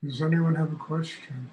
Does anyone have a question?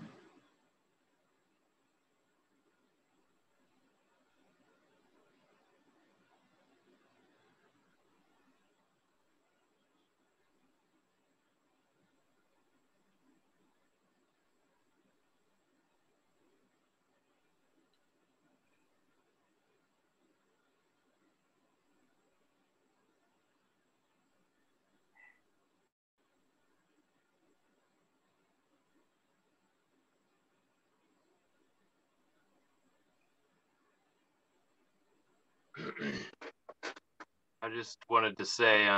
I just wanted to say,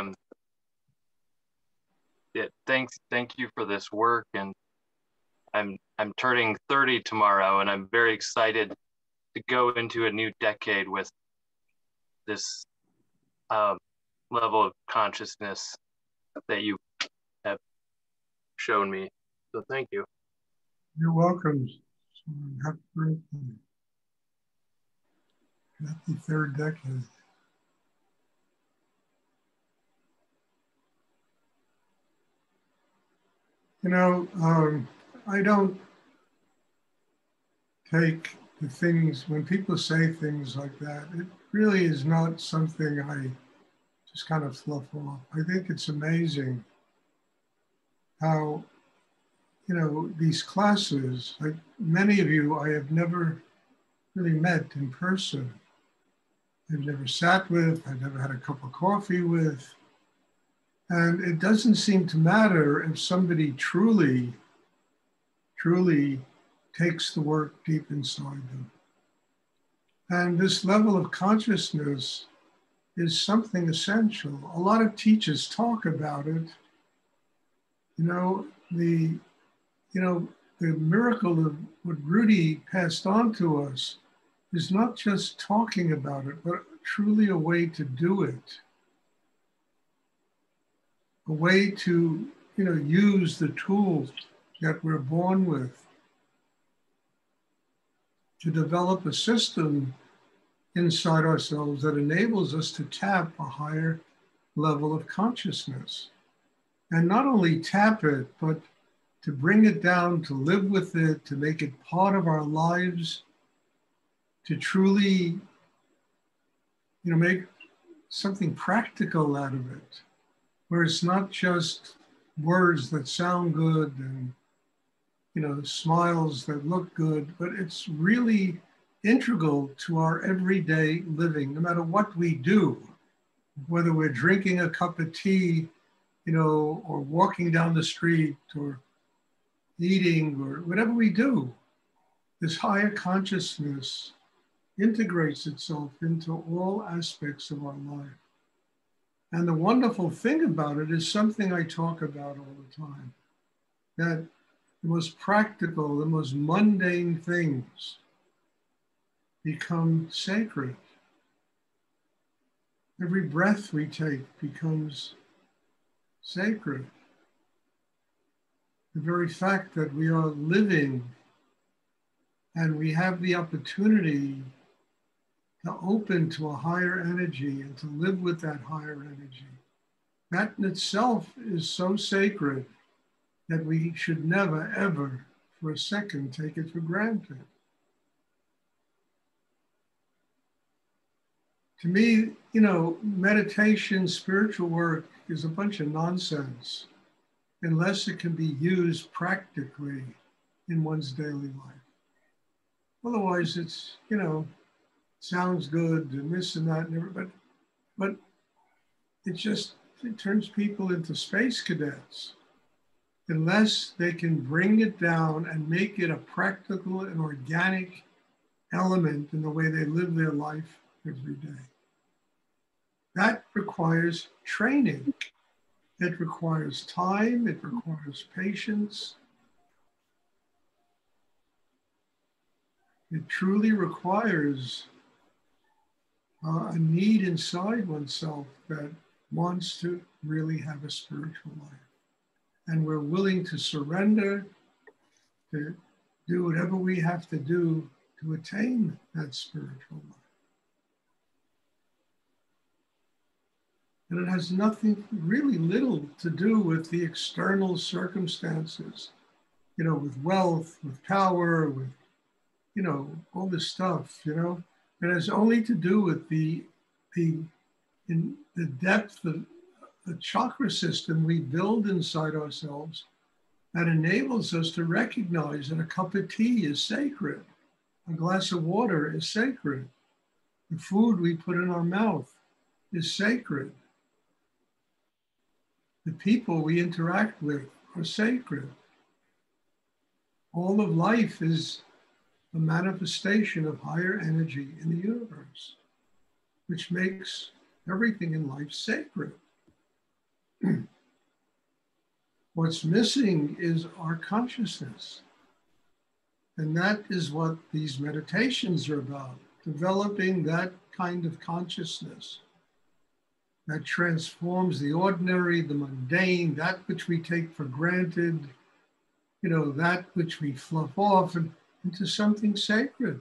thank you for this work, and I'm turning 30 tomorrow, and I'm very excited to go into a new decade with this level of consciousness that you have shown me. So thank you. You're welcome. Happy birthday. Happy third decade. You know, I don't take the things, when people say things like that, it really is not something I just kind of fluff off. I think it's amazing how, you know, these classes, like many of you, I have never really met in person. I've never sat with, I've never had a cup of coffee with. And it doesn't seem to matter if somebody truly takes the work deep inside them. And this level of consciousness is something essential. A lot of teachers talk about it. You know, the miracle of what Rudy passed on to us is not just talking about it, but truly a way to do it. A way to, you know, use the tools that we're born with to develop a system inside ourselves that enables us to tap a higher level of consciousness. And not only tap it, but to bring it down, to live with it, to make it part of our lives, to truly, you know, make something practical out of it, where it's not just words that sound good and, you know, smiles that look good, but it's really integral to our everyday living, no matter what we do, whether we're drinking a cup of tea, you know, or walking down the street or eating or whatever we do. This higher consciousness integrates itself into all aspects of our life. And the wonderful thing about it is something I talk about all the time, that the most practical, the most mundane things become sacred. Every breath we take becomes sacred. The very fact that we are living and we have the opportunity to open to a higher energy and to live with that higher energy, that in itself is so sacred that we should never, ever, for a second, take it for granted. To me, you know, meditation, spiritual work is a bunch of nonsense unless it can be used practically in one's daily life. Otherwise, it's, you know, sounds good and this and that and everything, but it turns people into space cadets unless they can bring it down and make it a practical and organic element in the way they live their life every day. That requires training. It requires time. It requires patience. It truly requires a need inside oneself that wants to really have a spiritual life. And we're willing to surrender, to do whatever we have to do to attain that spiritual life. And it has nothing, really little to do with the external circumstances, you know, with wealth, with power, with, you know, all this stuff, you know. It has only to do with the depth of the chakra system we build inside ourselves that enables us to recognize that a cup of tea is sacred, a glass of water is sacred, the food we put in our mouth is sacred, the people we interact with are sacred. All of life is a manifestation of higher energy in the universe, which makes everything in life sacred. What's missing is our consciousness. And that is what these meditations are about, developing that kind of consciousness that transforms the ordinary, the mundane, that which we take for granted, you know, that which we fluff off into something sacred.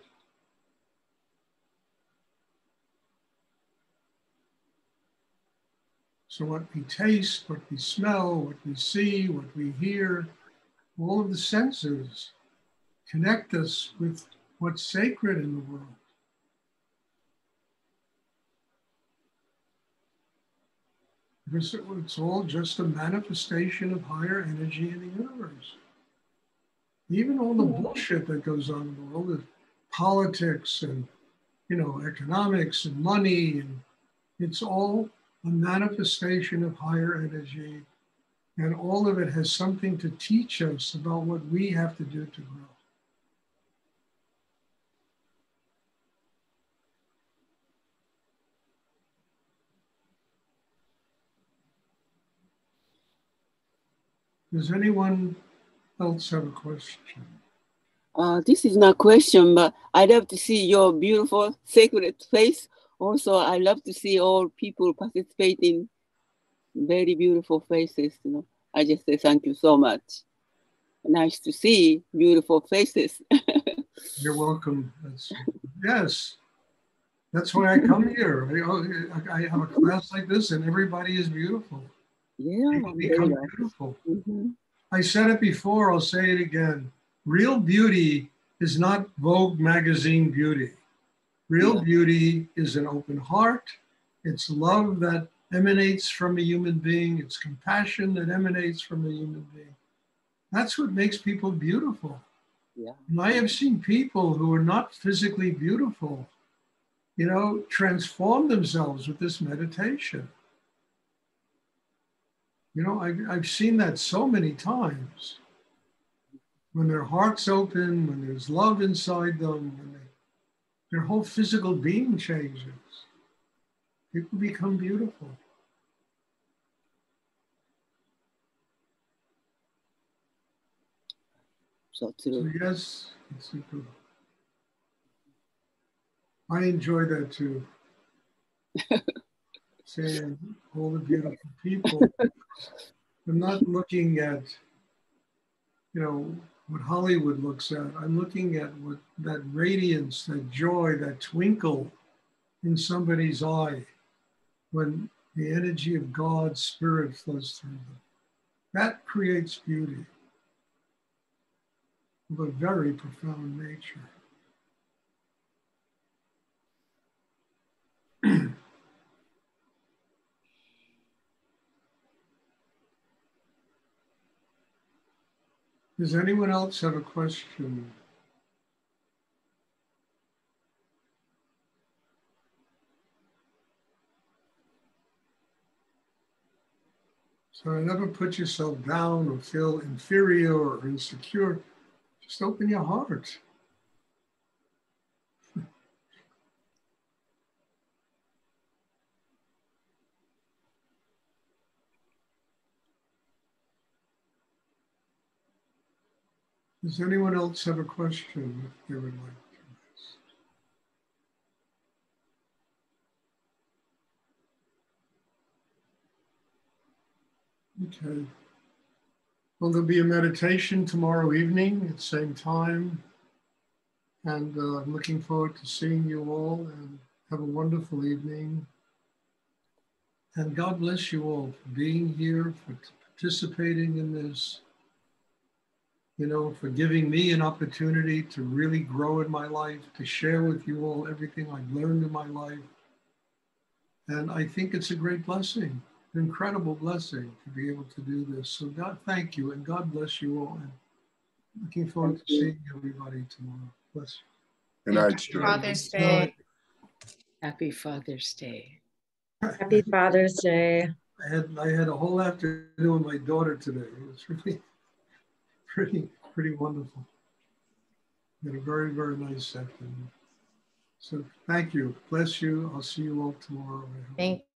So what we taste, what we smell, what we see, what we hear, all of the senses connect us with what's sacred in the world. Because it's all just a manifestation of higher energy in the universe. Even all the bullshit that goes on in the world, with politics and, you know, economics and money, and it's all a manifestation of higher energy, and all of it has something to teach us about what we have to do to grow. Does anyone else have a question? This is not a question, but I love to see your beautiful sacred face. Also, I love to see all people participating. Very beautiful faces. You know, I just say thank you so much. Nice to see beautiful faces. You're welcome. Yes, that's why I come here. I have a class like this, and everybody is beautiful. Yeah, people become beautiful. I said it before, I'll say it again. Real beauty is not Vogue magazine beauty. Real beauty is an open heart. It's love that emanates from a human being. It's compassion that emanates from a human being. That's what makes people beautiful. Yeah. And I have seen people who are not physically beautiful, you know, transform themselves with this meditation. You know, I've seen that so many times. When their heart's open, when there's love inside them, when their whole physical being changes, people become beautiful. So true. So yes, it's super. I enjoy that too. Seeing all the beautiful people. I'm not looking at, you know, what Hollywood looks at. I'm looking at what that radiance, that joy, that twinkle in somebody's eye when the energy of God's spirit flows through them. That creates beauty of a very profound nature. Does anyone else have a question? So never put yourself down or feel inferior or insecure. Just open your heart. Does anyone else have a question if they would like to ask? Okay. Well, there'll be a meditation tomorrow evening at the same time. And I'm looking forward to seeing you all, and have a wonderful evening. And God bless you all for being here, for participating in this, you know, for giving me an opportunity to really grow in my life, to share with you all everything I've learned in my life. And I think it's a great blessing, an incredible blessing to be able to do this. So God, thank you, and God bless you all. And looking forward to seeing everybody tomorrow. Bless you. Good night, Happy Father's Day. Happy Father's Day. Happy Father's Day. I had a whole afternoon with my daughter today. It was really pretty wonderful. We had a very, very nice afternoon. So thank you. Bless you. I'll see you all tomorrow. Thank